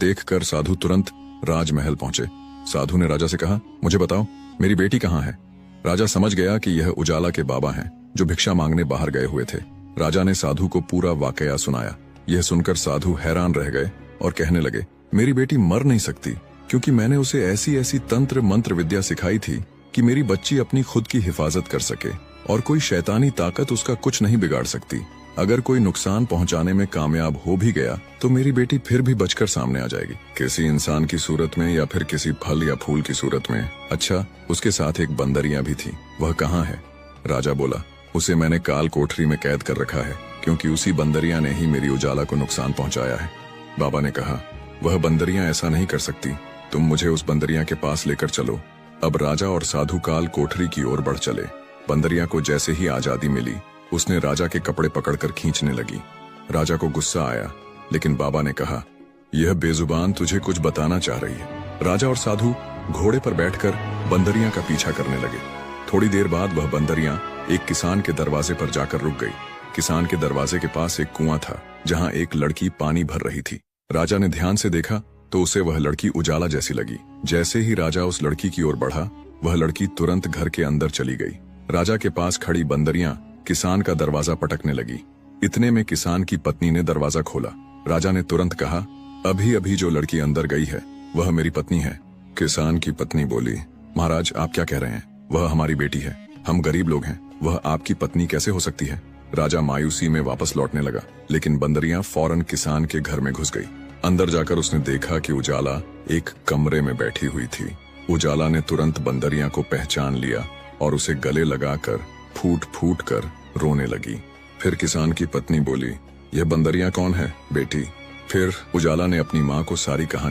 देखकर साधु तुरंत राजमहल पहुंचे। साधु ने राजा से कहा, मुझे बताओ मेरी बेटी कहाँ है। राजा समझ गया कि यह उजाला के बाबा हैं, जो भिक्षा मांगने बाहर गए हुए थे। राजा ने साधु को पूरा वाकया सुनाया। यह सुनकर साधु हैरान रह गए और कहने लगे, मेरी बेटी मर नहीं सकती, क्योंकि मैंने उसे ऐसी ऐसी तंत्र मंत्र विद्या सिखाई थी कि मेरी बच्ची अपनी खुद की हिफाजत कर सके और कोई शैतानी ताकत उसका कुछ नहीं बिगाड़ सकती। अगर कोई नुकसान पहुंचाने में कामयाब हो भी गया तो मेरी बेटी फिर भी बचकर सामने आ जाएगी, किसी इंसान की सूरत में या फिर किसी फल या फूल की सूरत में। अच्छा, उसके साथ एक बंदरिया भी थी, वह कहाँ है। राजा बोला, उसे मैंने काल कोठरी में कैद कर रखा है, क्योंकि उसी बंदरिया ने ही मेरी उजाला को नुकसान पहुंचाया है। बाबा ने कहा, वह बंदरिया ऐसा नहीं कर सकती, तुम मुझे उस बंदरिया के पास लेकर चलो। अब राजा और साधु काल कोठरी की ओर बढ़ चले। बंदरिया को जैसे ही आजादी मिली, उसने राजा के कपड़े पकड़कर खींचने लगी। राजा को गुस्सा आया, लेकिन बाबा ने कहा, यह बेजुबान तुझे कुछ बताना चाह रही है। राजा और साधु घोड़े पर बैठकर बंदरिया का पीछा करने लगे। थोड़ी देर बाद वह बंदरिया एक किसान के दरवाजे पर जाकर रुक गई। किसान के दरवाजे के पास एक कुआं था, जहां एक लड़की पानी भर रही थी। राजा ने ध्यान से देखा तो उसे वह लड़की उजाला जैसी लगी। जैसे ही राजा उस लड़की की ओर बढ़ा, वह लड़की तुरंत घर के अंदर चली गई। राजा के पास खड़ी बंदरिया किसान का दरवाजा पटकने लगी। इतने में किसान की पत्नी ने दरवाजा खोला। राजा ने तुरंत कहा, अभी अभी जो लड़की अंदर गई है वह मेरी पत्नी है। किसान की पत्नी बोली, महाराज आप क्या कह रहे हैं, वह हमारी बेटी है, हम गरीब लोग हैं, वह आपकी पत्नी कैसे हो सकती है। राजा मायूसी में वापस लौटने लगा, लेकिन बंदरिया फौरन किसान के घर में घुस गई। अंदर जाकर उसने देखा कि उजाला एक कमरे में बैठी हुई थी। उजाला ने तुरंत बंदरिया को पहचान लिया और उसे गले लगाकर फूट फूट कर रोने लगी। फिर किसान की पत्नी बोली, यह बंदरिया कौन है बेटी। फिर उजाला ने अपनी माँ को सारी कहानी